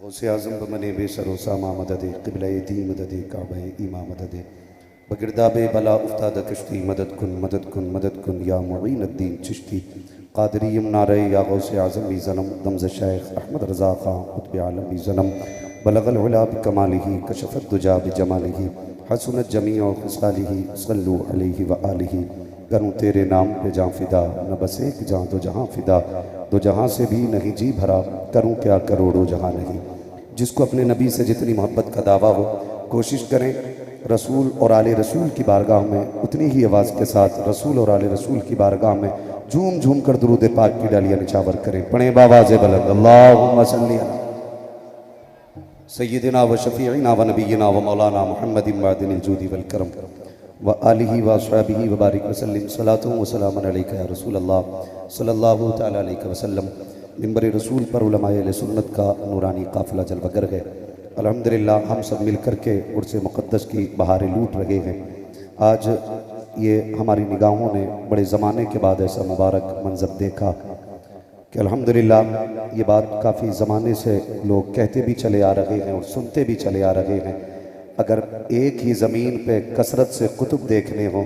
गौसे आज़म बमने बेसरोसामा मदद क़िबला दी मदद काबा इमा मदद बगिरदाब बला उफ्ताद कश्ती मदद कुन या मुईनुद्दीन चिश्ती क़ादरी यमनारे या गौसे आज़म भी ज़नम दमज़ शेख अहमद रज़ा ख़ान क़ुत्ब आलम भी ज़नम बलगल उला बिकमालिही कशफ़त दुजा बिजमालिही हसनत जमीअ ख़िसालिही सल्लु अलैहि व आलिही। करूँ तेरे नाम पे जाँ फ़िदा न बस एक जाँ दो जहाँ फ़िदा दो जहाँ से भी नहीं जी भरा करूँ क्या करोड़ों जहाँ नहीं। जिसको अपने नबी से जितनी मोहब्बत का दावा हो कोशिश करें रसूल और आले रसूल की बारगाह में उतनी ही आवाज़ के साथ रसूल और आले रसूल की बारगाह में झूम झूम कर दुरूद पाक की डालियाँ निछावर करें। पढ़ें बावाज़ बुलंद अल्लाहुम्मा सल्ली अला सय्यिदिना व शफ़ीइना व नबीना व मौलाना मुहम्मदिन वादिनिल जूदी वल करम व आलिही व अस्हाबिही व बारिक वसल्लिम सलातु व सलामुन अलैका या रसूल अल्लाह सल्लल्लाहु तआला अलैहि वसल्लम। मिंबर रसूल पर उलमाए अहले सुन्नत का नूरानी काफ़िला जलवगर है। अल्हम्दुलिल्लाह हम सब मिल कर के उर्स मुक़द्दस की बहारें लूट रहे हैं। आज ये हमारी निगाहों ने बड़े ज़माने के बाद ऐसा मुबारक मंज़र देखा कि अल्हम्दुलिल्लाह ये बात काफ़ी ज़माने से लोग कहते भी चले आ रहे हैं और सुनते भी चले आ रहे हैं। अगर एक ही ज़मीन पे कसरत से कुतुब देखने हों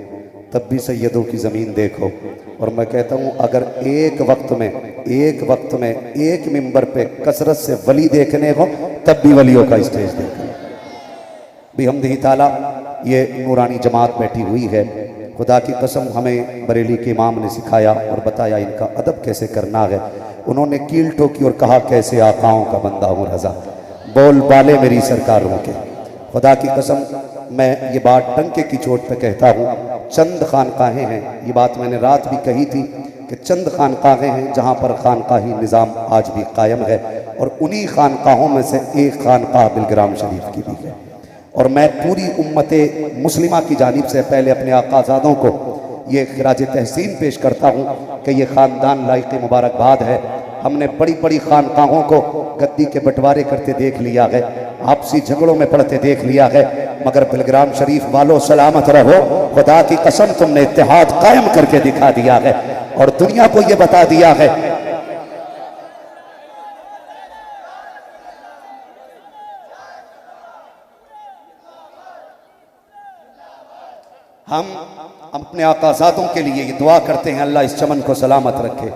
तब भी सैयदों की ज़मीन देखो। और मैं कहता हूँ अगर एक वक्त में एक मिंबर पे कसरत से वली देखने हो तब भी वलियों का स्टेज देखो। बिहम्दिही ताला ये नूरानी जमात बैठी हुई है। खुदा की कसम हमें बरेली के इमाम ने सिखाया और बताया इनका अदब कैसे करना है। उन्होंने कील ठोकी और कहा कैसे आकाओं का बंदा हूँ रज़ा बोल बाले मेरी सरकारों के। खुदा की कसम मैं ये बात टंके की चोट पे कहता हूँ चंद खानकाहें हैं। ये बात मैंने रात भी कही थी कि चंद खानकाहें हैं जहाँ पर खानकाही निज़ाम आज भी कायम है और उन्हीं खानकाहों में से एक खानकाह बिलग्राम शरीफ की भी है। और मैं पूरी उम्मते मुस्लिमा की जानिब से पहले अपने आकाज़ादों को ये खिराज तहसीन पेश करता हूँ कि ये ख़ानदान लायक मुबारकबाद है। हमने बड़ी बड़ी खानकाहों को गद्दी के बंटवारे करते देख लिया है, आपसी झगड़ों में पड़ते देख लिया है, मगर बिलग्राम शरीफ वालों सलामत रहो। खुदा की कसम तुमने इत्तेहाद कायम करके दिखा दिया है और दुनिया को ये बता दिया है। हम अपने आकाज़ादों के लिए ये दुआ करते हैं अल्लाह इस चमन को सलामत रखे।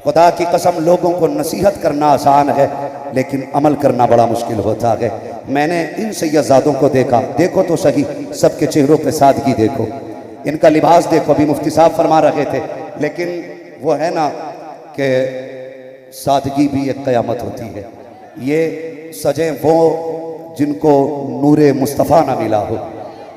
खुदा की कसम लोगों को नसीहत करना आसान है लेकिन अमल करना बड़ा मुश्किल होता है। मैंने इन सैयदजादों को देखा, देखो तो सही सबके चेहरों पे सादगी देखो, इनका लिबास देखो। अभी मुफ्ती साहब फरमा रहे थे लेकिन वो है ना कि सादगी भी एक क़यामत होती है। ये सजें वो जिनको नूरे मुस्तफ़ा ना मिला हो,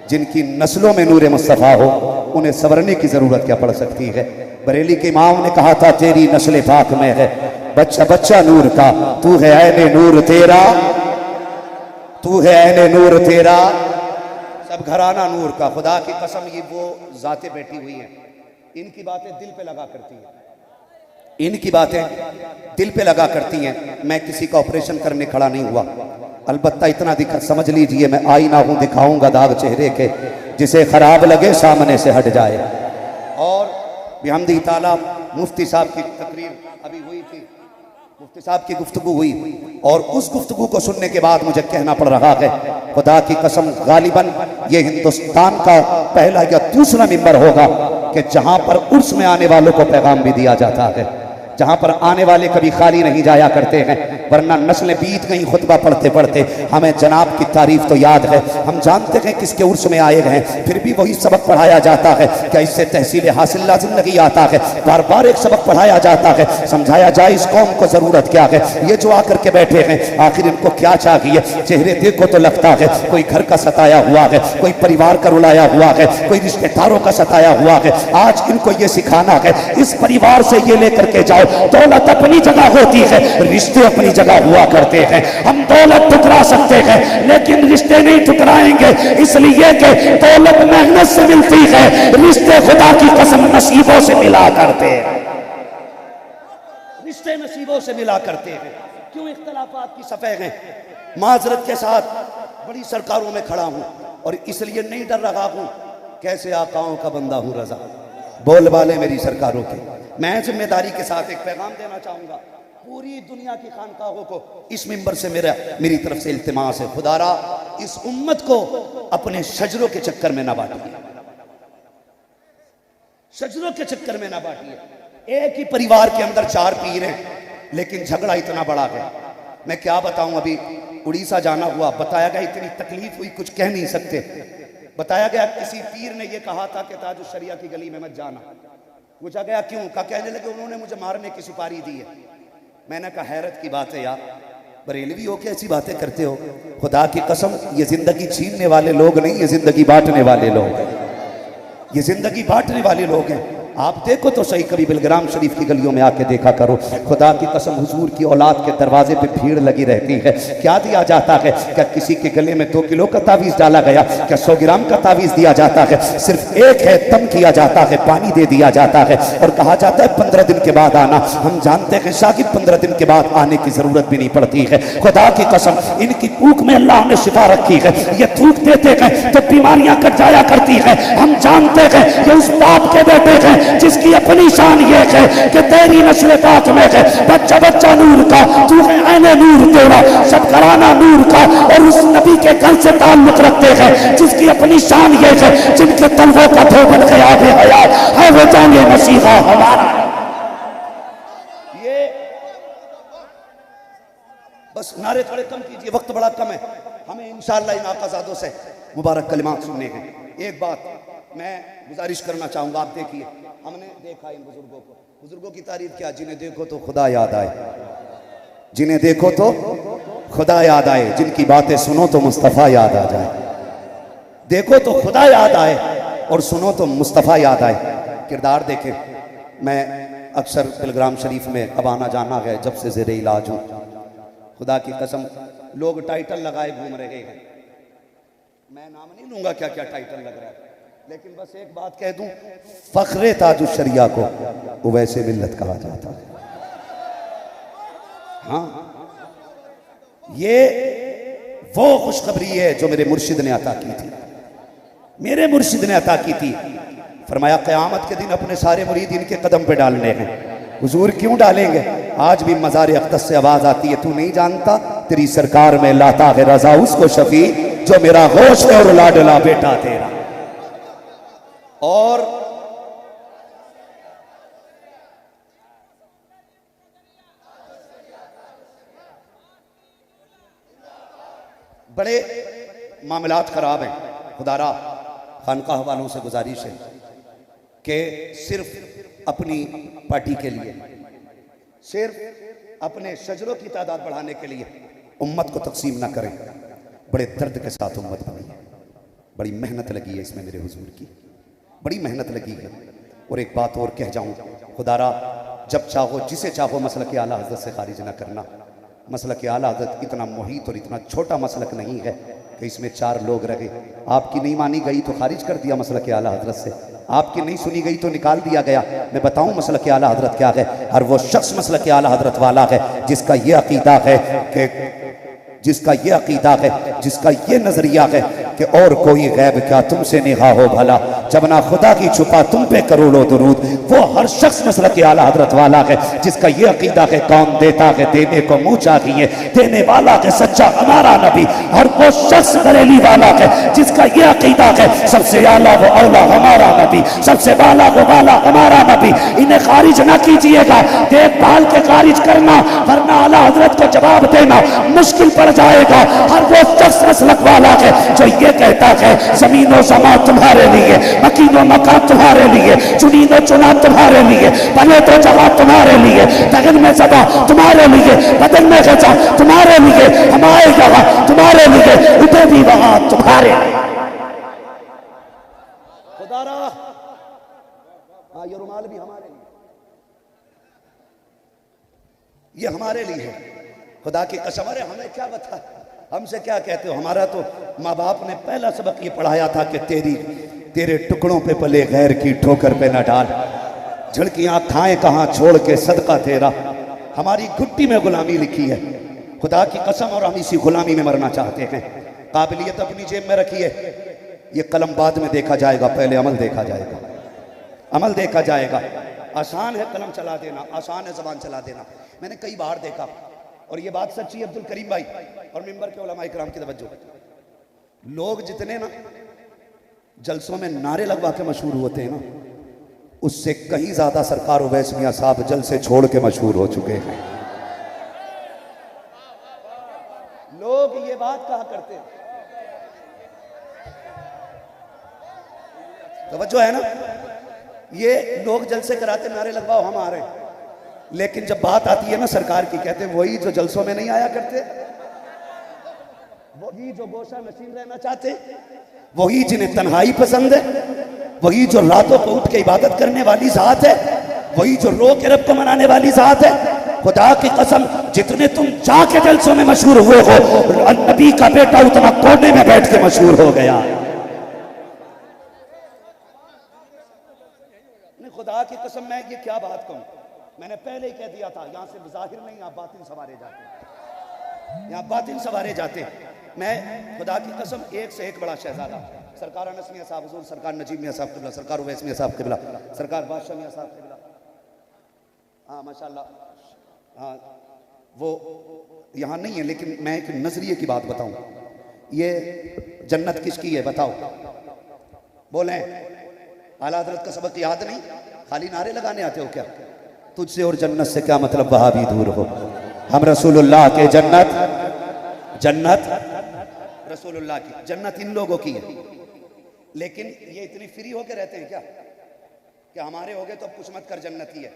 जिनकी नस्लों में नूरे मुस्तफ़ा हो, उन्हें संवरने की ज़रूरत क्या पड़ सकती है। बरेली के इमाम ने कहा था तेरी नस्ल पाक में है बच्चा बच्चा नूर का, तू है ऐने नूर तेरा, तू है ऐने नूर तेरा, सब घराना नूर का। खुदा की कसम ये वो जातें बैठी हुई हैं, इनकी बातें दिल पे लगा करती हैं, इनकी बातें दिल पे लगा करती हैं। मैं किसी का ऑपरेशन करने खड़ा नहीं हुआ, अलबत्ता इतना दिखा समझ लीजिए मैं आईना हूँ, दिखाऊंगा दाग चेहरे के, जिसे खराब लगे सामने से हट जाए। और बिहम्दिही ताला मुफ्ती साहब की तकरीर अभी हुई थी, मुफ्ती साहब की गुफ्तगू हुई और उस गुफ्तगू को सुनने के बाद मुझे कहना पड़ रहा है खुदा की कसम गालिबन ये हिंदुस्तान का पहला या दूसरा मिंबर होगा कि जहाँ पर उर्स में आने वालों को पैगाम भी दिया जाता है, जहाँ पर आने वाले कभी खाली नहीं जाया करते हैं, वरना नस्लें बीत गई खुतबा पढ़ते पढ़ते। हमें जनाब की तारीफ तो याद है, हम जानते हैं किसके उर्स में आए हैं, फिर भी वही सबक पढ़ाया जाता है कि इससे तहसील हासिल लाजिम नहीं आता है। बार बार एक सबक पढ़ाया जाता है, समझाया जाए इस कौम को ज़रूरत क्या है। ये जो आकर के बैठे हैं आखिर इनको क्या चाहिए। चेहरे देखो तो लगता है कोई घर का सताया हुआ है, कोई परिवार का रुलाया हुआ है, कोई रिश्तेदारों का सताया हुआ है। आज इनको ये सिखाना है इस परिवार से ये लेकर के जाओ, दौलत अपनी जगह होती है, रिश्ते अपनी जगह हुआ करते हैं। हम दौलत ठुकरा सकते हैं लेकिन रिश्ते नहीं ठुकराएंगे, इसलिए कि दौलत मेहनत से मिलती है, रिश्ते खुदा की कसम नसीबों से मिला करते हैं, रिश्ते नसीबों से मिला करते हैं। क्यों इख्तलाफात की सफ़ेद हैं। माजरत के साथ बड़ी सरकारों में खड़ा हूं और इसलिए नहीं डर रहा हूं कैसे आकाओं का बंदा हूं रजा बोल वाले मेरी सरकारों के। मैं जिम्मेदारी के साथ एक पैगाम देना चाहूँगा पूरी दुनिया की खानकाहों को इस मिंबर से मेरी तरफ से इल्तिमास है, खुदारा इस उम्मत को अपने शजरों के चक्कर में ना बांटिए, शजरों के चक्कर में ना बांटिए। एक ही परिवार के अंदर 4 पीर हैं, लेकिन झगड़ा इतना बड़ा है, मैं क्या बताऊं। अभी उड़ीसा जाना हुआ, बताया गया इतनी तकलीफ हुई कुछ कह नहीं सकते। बताया गया किसी पीर ने यह कहा था कि ताजुश शरिया की गली में मत जाना। पूछा गया क्यों? का कहने लगे उन्होंने मुझे मारने की सुपारी दी है। मैंने कहा हैरत की बात है यार, बरेलवी हो के ऐसी बातें करते हो। खुदा की कसम, ये जिंदगी छीनने वाले लोग नहीं, ये जिंदगी बांटने वाले लोग हैं, ये जिंदगी बांटने वाले लोग हैं। आप देखो तो सही, कभी बिलग्राम शरीफ की गलियों में आके देखा करो। खुदा की कसम, हुजूर की औलाद के दरवाजे पे भीड़ लगी रहती है। क्या दिया जाता है? क्या किसी के गले में 2 किलो का तावीज़ डाला गया? क्या 100 ग्राम का तावीज़ दिया जाता है? सिर्फ एक है, तम किया जाता है, पानी दे दिया जाता है और कहा जाता है 15 दिन के बाद आना। हम जानते हैं शाकिब 15 दिन के बाद आने की जरूरत भी नहीं पड़ती है। खुदा की कसम, इनकी भूख में अल्लाह ने शिफा रखी है। ये थूक देते हैं तो बीमारियां कट जाया करती है। हम जानते हैं ये उस बाप के बेटे हैं जिसकी अपनी शान ये है कि तेरी नस्ल पाक में है बच्चा बच्चा नूर का, तू है ऐने नूर तेरा, सब कराना नूर का। और उस नबी के घर से ताल्लुक रखते हैं जिसकी अपनी शान ये है, जिनके तलवों का धोबन ख़याब हयात है वो जाने मसीहा हमारा। ये बस नारे थोड़े कम कीजिए, वक्त बड़ा कम है। हमें इंशाअल्लाह इन आकाज़ादों से मुबारक कलिमात सुनने हैं। एक बात मैं गुजारिश करना चाहूँगा, आप देखिए, हमने देखा इन बुजुर्गों को, बुजुर्गों की तारीफ क्या, जिन्हें देखो तो खुदा याद आए, जिन्हें देखो तो खुदा याद आए, जिनकी बातें सुनो तो मुस्तफ़ा याद आ जाए। देखो तो खुदा याद आए और सुनो तो मुस्तफ़ा याद आए। किरदार देखे, मैं अक्सर बिलग्राम शरीफ में अब आना जाना है जब से ज़ेरे इलाज हूँ। खुदा की कसम, लोग टाइटल लगाए घूम रहे हैं, मैं नाम नहीं लूँगा क्या क्या टाइटल लग रहा है, लेकिन बस एक बात कह दूं, फख्रे ताजुश शरिया को वैसे मिल्लत कहा जाता है। हाँ, ये वो खुशखबरी है जो मेरे मुर्शिद ने अता की थी, मेरे मुर्शिद ने अता की थी। फरमाया क़यामत के दिन अपने सारे मुरीद इनके कदम पे डालने हैं। हुजूर क्यों डालेंगे? आज भी मज़ार अक़दस से आवाज़ आती है, तू नहीं जानता तेरी सरकार में लाता है रजा उसको शफी जो मेरा गोश्त और लाडला बेटा तेरा। और बड़े मामलात खराब हैं। खुदारा खानकाह वालों से गुजारिश है कि सिर्फ अपनी पार्टी के लिए, सिर्फ अपने शजरों की तादाद बढ़ाने के लिए उम्मत को तकसीम ना करें। बड़े दर्द के साथ उम्मत बनी है, बड़ी मेहनत लगी है इसमें मेरे हुजूर की, बड़ी मेहनत लगी है। और एक बात और कह जाऊं, खुदारा जब चाहो जिसे चाहो मसलक आला हज़रत से खारिज ना करना। मसलक आला हज़रत इतना मुहीत और इतना छोटा मसलक नहीं है कि इसमें 4 लोग रहे। आपकी नहीं मानी गई तो खारिज कर दिया मसलक आला हज़रत से, आपकी नहीं सुनी गई तो निकाल दिया गया। मैं बताऊं मसलक आला हज़रत क्या है? हर वो शख्स मसलक आला हज़रत वाला है जिसका ये अकीदा है कि जिसका ये अकीदा है, जिसका ये नजरिया है कि और कोई गैब क्या तुमसे निगाह हो भला, जब ना खुदा की छुपा तुम पे करोड़ों दुरूद। वो हर शख्स मसलक आला हज़रत वाला है जिसका ये अकीदा है कौन देता है देने को मुँह चाहिए, देने वाला है सच्चा हमारा नबी। हर वो शख्स बरेली वाला है जिसका ये अकीदा है सबसे आला वो औला हमारा नबी, सबसे वाला वो वाला हमारा नबी। इन्हें खारिज ना कीजिएगा, देखभाल के खारिज करना, वरना आला हज़रत को जवाब देना मुश्किल पड़ जाएगा। हर वो शख्स मसलक वाला है जो ये कहता है जमीनो समा तुम्हारे लिए, मकीनो मका तुम्हारे लिए, चुनीनो चुना तुम्हारे लिए, बने तो जगह तुम्हारे लिए, बगन में सदा तुम्हारे लिए, बदन में गजा तुम्हारे लिए, हमारे जगह तुम्हारे लिए, उठे भी वहां तुम्हारे लिए। खुदारा हाँ, ये रुमाल भी हमारे लिए, ये हमारे लिए है। खुदा की कसम, अरे हमें क्या बता, हमसे क्या कहते हो? हमारा तो माँ बाप ने पहला सबक ये पढ़ाया था कि तेरे टुकड़ों पे पले गैर की ठोकर पे न डाल, झड़कियाँ खाएं कहाँ छोड़ के सदका तेरा। हमारी घुट्टी में गुलामी लिखी है, खुदा की कसम, और हम इसी गुलामी में मरना चाहते हैं। काबिलियत अपनी जेब में रखिए, ये कलम बाद में देखा जाएगा, पहले अमल देखा जाएगा, अमल देखा जाएगा। आसान है कलम चला देना, आसान है ज़बान चला देना, मैंने कई बार देखा, और ये बात सच्ची है अब्दुल करीम भाई और मिंबर के उलमा इकराम की तवज्जो, लोग जितने ना जलसों में नारे लगवा के मशहूर होते हैं ना, उससे कहीं ज्यादा सरकार उवैस मियां साहब जलसे छोड़ के मशहूर हो चुके हैं। लोग ये बात कहा करते हैं, तवज्जो है ना, ये लोग जलसे कराते नारे लगवाओ हम आ रहे हैं, लेकिन जब बात आती है ना सरकार की, कहते हैं वही जो जलसों में नहीं आया करते, वही जो गोशा नशीन रहना चाहते, वही जिन्हें तन्हाई पसंद है, वही जो रातों को उठ के इबादत करने वाली जात है, वही जो रो के रब को मनाने वाली जात है। खुदा की कसम, जितने तुम जाके जलसों में मशहूर हुए हो, नबी का बेटा उतना कोने में बैठ के मशहूर हो गया। खुदा की कसम, मैं ये क्या बात कहूं, मैंने पहले ही कह दिया था, यहां से जाहिर नहीं, आप बातिन सवारे जाते, यहाँ बातिन सवारे जाते। मैं खुदा की कसम, एक से एक बड़ा शहजादा, सरकार अनस मियां साहब हुजूर, सरकार नजीब मियां साहब क़िबला, सरकार उवैस मियां साहब क़िबला, सरकार बादशाह मियां साहब क़िबला, हाँ माशाल्लाह, हाँ वो यहाँ नहीं है, लेकिन मैं एक नजरिए की बात बताऊं, ये जन्नत किसकी है बताओ, बोलें। आला हज़रत का सबक याद नहीं, खाली नारे लगाने आते हो क्या? तुझसे और जन्नत से क्या मतलब, वहां भी दूर हो। हम रसूलुल्लाह के जन्नत, जन्नत रसूलुल्लाह की, जन्नत इन लोगों की है। लेकिन ये इतनी फ्री होके रहते हैं क्या कि हमारे हो गए तो अब कुछ मत कर, जन्नती है,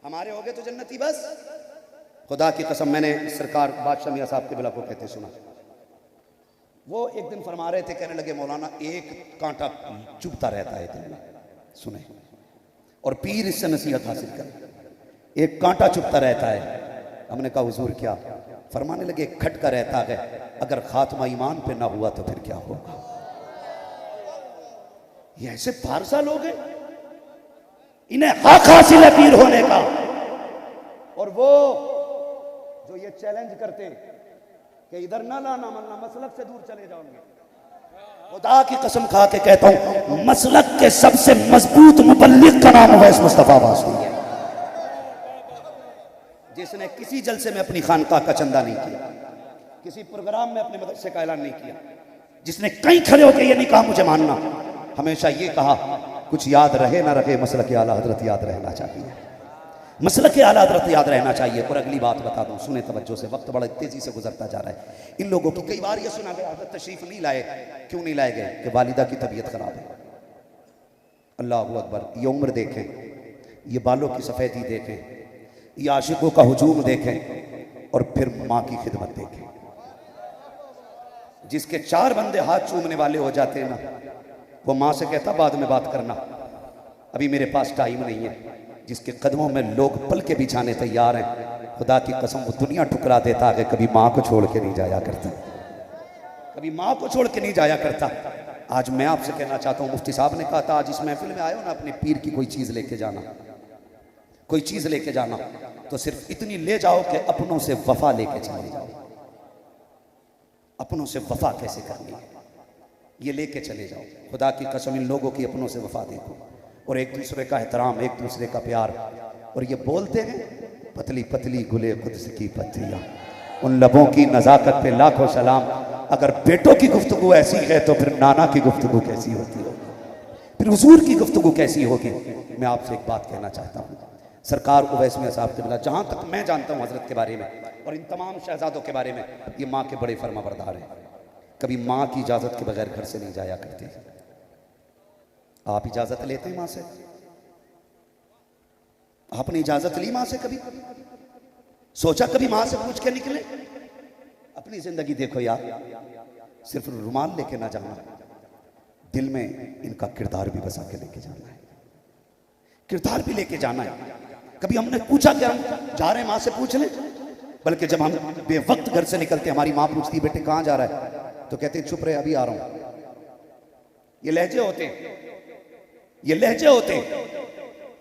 हमारे हो गए तो जन्नती बस। खुदा की कसम, मैंने सरकार बादशाह मियां साहब क़िबला को कहते सुना, वो एक दिन फरमा रहे थे, कहने लगे मौलाना एक कांटा चुभता रहता है दिल में, सुने, और पीर इससे नसीहत हासिल कर, एक कांटा चुभता रहता है। हमने कहा हुजूर क्या? फरमाने लगे खटका रहता है, अगर खात्मा ईमान पे ना हुआ तो फिर क्या होगा। ये ऐसे फारसा लोग हैं, इन्हें हक हासिल है पीर होने का, और वो जो ये चैलेंज करते कि इधर ना लाना मलना, मसलक से दूर चले जाओगे। खुदा की कसम खा के कहता हूं, मसलक के सबसे मजबूत मुबल्लिग का नाम उवैस मुस्तफा वासवी है, जिसने किसी जलसे में अपनी खानकाह का चंदा नहीं किया, किसी प्रोग्राम में अपने मदरसे का ऐलान नहीं किया, जिसने कहीं खड़े होकर ये नहीं कहा मुझे मानना, हमेशा ये कहा कुछ याद रहे ना रहे, मसलक आला हजरत याद रहना चाहिए, मसलक आला हजरत याद रहना चाहिए। और अगली बात बता दूं, सुने तवज्जो से, वक्त बड़ा तेजी से गुजरता जा रहा है। इन लोगों की कई बार ये सुना गया हजरत तशरीफ नहीं लाए, क्यों नहीं लाए गए? कि वालिदा की तबीयत खराब है। अल्लाह अकबर, ये उम्र देखें, ये बालों की सफेदी देखें, ये आशिकों का हुजूम देखें, और फिर माँ की खिदमत देखें। जिसके 4 बंदे हाथ चूमने वाले हो जाते हैं ना, वो माँ से कहता बाद में बात करना, अभी मेरे पास टाइम नहीं है। जिसके कदमों में लोग पल के बिछाने तैयार हैं, खुदा की कसम वो दुनिया ठुकरा देता है, कभी माँ को छोड़ के नहीं जाया करता, कभी माँ को छोड़ के नहीं जाया करता। आज मैं आपसे कहना चाहता हूँ, मुफ्ती साहब ने कहा था आज इस महफिल में आए हो ना, अपने पीर की कोई चीज़ लेके जाना, कोई चीज़ लेके जाना तो सिर्फ इतनी ले जाओ कि अपनों से वफा लेके चले जाओ। अपनों से वफा कैसे करनी है ये लेके चले जाओ। खुदा की कसम, इन लोगों की अपनों से वफा देखो, और एक दूसरे का एहतराम, एक दूसरे का प्यार। और ये बोलते हैं पतली पतली गुले कुद्स की पत्तियाँ, उन लबों की नज़ाकत पे लाखों सलाम। अगर बेटों की गुफ्तगू ऐसी है तो फिर नाना की गुफ्तगू कैसी होती होगी, फिर हुजूर की गुफ्तगू कैसी होगी। मैं आपसे एक बात कहना चाहता हूँ, सरकार उवैस मियां साहब क़िबला, जहाँ तक मैं जानता हूँ हज़रत के बारे में और इन तमाम शहजादों के बारे में, ये माँ के बड़े फर्माबरदार हैं। कभी माँ की इजाज़त के बगैर घर से नहीं जाया करते। आप इजाज़त लेते हैं माँ से? आपने इजाज़त ली माँ से? कभी सोचा कभी माँ से पूछ के निकले? अपनी ज़िंदगी देखो यार, सिर्फ रुमाल लेके ना जाना, दिल में इनका किरदार भी बसा के लेके जाना है, किरदार भी लेके जाना है। कभी हमने पूछा कि हम जा रहे हैं माँ से पूछ लें? बल्कि जब हम बेवक्त घर से निकलते, हमारी माँ पूछती बेटे कहाँ जा रहा है, तो कहते चुप रहे अभी आ रहा हूं। ये लहजे होते हैं, ये लहजे होते हैं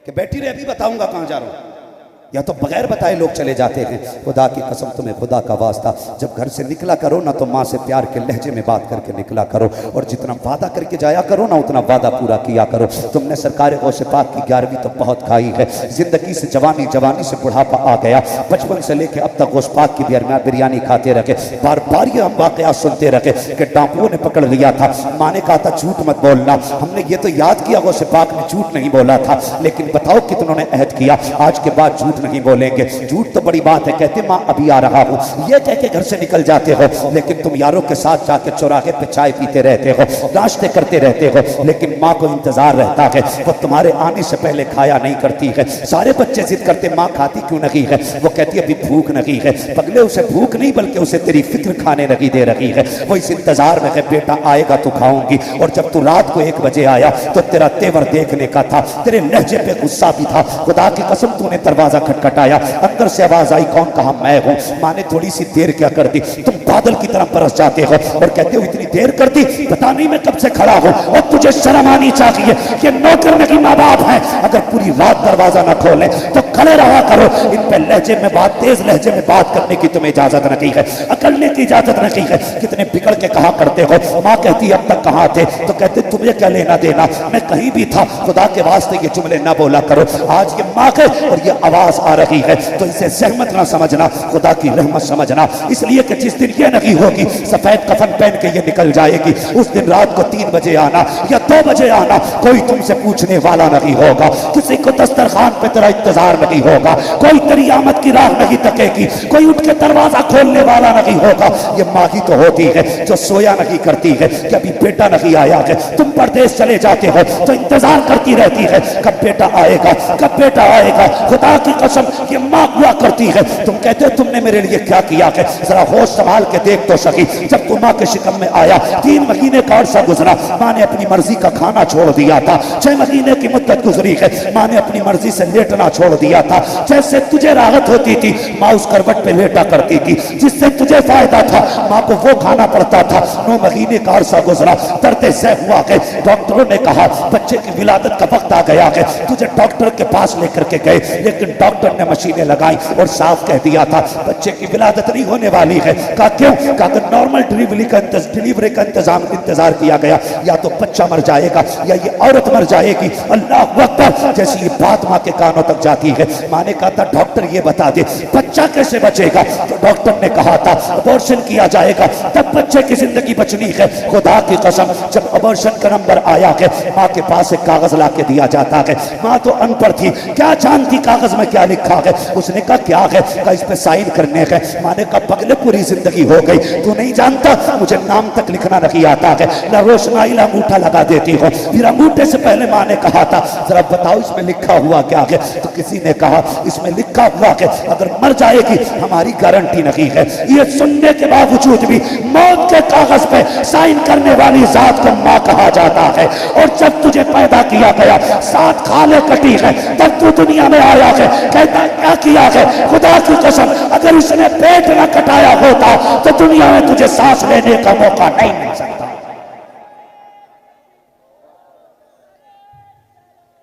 कि बैठी रहे अभी बताऊंगा कहाँ जा रहा हूं। या तो बगैर बताए लोग चले जाते हैं। खुदा की कसम तुम्हें खुदा का वास्ता, जब घर से निकला करो ना तो माँ से प्यार के लहजे में बात करके निकला करो, और जितना वादा करके जाया करो ना उतना वादा पूरा किया करो। तुमने सरकार गौसे पाक की 11वीं तो बहुत खाई है, जिंदगी से जवानी, जवानी से बुढ़ापा आ गया, बचपन से लेके अब तक गौस पाक की बिरयानी खाते रखे, बार बार ये हम वाकया सुनते रखे कि डाकुओं ने पकड़ लिया था, माँ ने कहा था झूठ मत बोलना, हमने ये तो याद किया गौसे पाक ने झूठ नहीं बोला था, लेकिन बताओ कितनों ने अहद किया आज के बाद झूठ नहीं बोलेंगे। झूठ तो बड़ी बात है, कहते माँ अभी आ रहा हूँ, ये कह के घर से निकल जाते हो, लेकिन तुम यारों के साथ जाके चौराहे पे चाय पीते रहते हो, नाश्ते करते रहते हो, लेकिन माँ को इंतजार रहता है, वो तुम्हारे आने से पहले खाया नहीं करती है। सारे बच्चे जिद करते माँ खाती क्यों नहीं है, वो कहती अभी भूख नहीं है। पगले उसे भूख नहीं बल्कि उसे तेरी फिक्र खाने नहीं दे रही है, वो इस इंतजार में है बेटा आएगा तो खाऊंगी। और जब तू रात को 1 बजे आया तो तेरा तेवर देखने का था, तेरे लहजे पे गुस्सा भी था। खुदा की कसम तूने दरवाजा खटखटाया, अंदर से आवाज आई कौन? कहा मैं हूँ। माँ ने थोड़ी सी देर क्या कर दी, तुम बादल की तरह बरस जाते हो और कहते हो इतनी देर कर दी, पता नहीं मैं कब से खड़ा हूँ, और तुझे शर्म आनी चाहिए, ये नौकर नहीं माँ बाप है, अगर पूरी रात दरवाजा न खोले तो खड़े रहा करो। इन पे लहजे में बात, तेज लहजे में बात करने की तुम्हें इजाजत नहीं है, अकड़ने की इजाजत नहीं है। कितने बिगड़ के कहा करते हो। माँ कहती अब तक कहाँ थे, तो कहते तुम्हें क्या लेना देना, मैं कहीं भी था, खुदा के वास्ते ये जुमले ना बोला करो। आज ये माँ है और ये आवाज आ रही है तो इसे सहमत ना समझना, खुदा की रहमत समझना, इसलिए कि जिस दिन ये नहीं होगी सफेद कफन पहन के ये निकल जाएगी, उस दिन रात को 3 बजे आना या 2 बजे आना, कोई तुमसे पूछने वाला नहीं होगा, किसी को दस्तरखान पे तेरा इंतजार नहीं होगा, कोई तेरी आमद की राह नहीं तकेगी, कोई उठ के दरवाजा खोलने वाला नहीं होगा। ये माँ ही तो होती है जो सोया नहीं करती है कि अभी बेटा नहीं आया है। तुम परदेश चले जाते हो तो इंतजार करती रहती है कब बेटा आएगा, कब बेटा आएगा। खुदा की कसम ये माँ हुआ करती है। तुम कहते हो तुमने मेरे लिए क्या किया है, जरा होश संभाल के देख तो सही। जब तुम माँ के शिकम में आया 3 महीने का अर्सा गुजरा, माँ ने अपनी मर्जी का खाना छोड़ दिया था। 6 महीने की मुद्दत गुजरी है, माँ ने अपनी मर्जी से लेटना छोड़ दिया था। जैसे तुझे राहत होती थी माँ उस करवट पे लेटा करती थी, जिससे तुझे फायदा था माँ को वो खाना पड़ता था। 9 महीने का अर्सा गुजरा, दर्द से हुआ है। डॉक्टरों ने कहा बच्चे की विलादत का वक्त आ गया है, तुझे डॉक्टर के पास लेकर के गए, लेकिन डॉक्टर ने मशीनें लगाई और साफ कह दिया था बच्चे की विलादत नहीं होने वाली है। कहा क्यों? कहा नॉर्मल डिलीवरी का इंतजार किया गया, या तो बच्चा मर जाएगा या ये औरत मर जाएगी। अल्लाह अकबर। जैसी ये बात माँ के कानों तक जाती है, माँ ने कहा था डॉक्टर ये बता दे बच्चा कैसे बचेगा, तो डॉक्टर ने कहा था अबॉर्शन किया जाएगा तब बच्चे की जिंदगी बचनी है। खुदा की कसम जब अबॉर्शन का नंबर आया है माँ के पास एक कागज ला के दिया जाता है। माँ तो अनपढ़ थी, क्या जानती कागज में क्या लिखा है। उसने कहा क्या है, कहा इस पे साइन करने हैं। माँ ने कहा पगले पूरी जिंदगी हो गई, तू नहीं जानता मुझे नाम तक लिखना नहीं आता है, ना रोशनाई ना अंगूठा लगा देती हो। फिर अंगूठे से पहले माँ ने कहा था जरा बताओ इसमें लिखा हुआ क्या है, तो किसी ने कहा इसमें लिखा हुआ है अगर मर जाएगी हमारी गारंटी नहीं है। ये सुनने के बावजूद भी मौत के कागज पे साइन करने वाली जात को माँ कहा जाता है। और जब तुझे पैदा किया गया 7 खाले कटी है तब तू दुनिया में आया है, कहता क्या किया है। खुदा की कसम अगर उसने पेट न कटाया होता तो दुनिया में तुझे सांस लेने का मौका नहीं मिल सकता।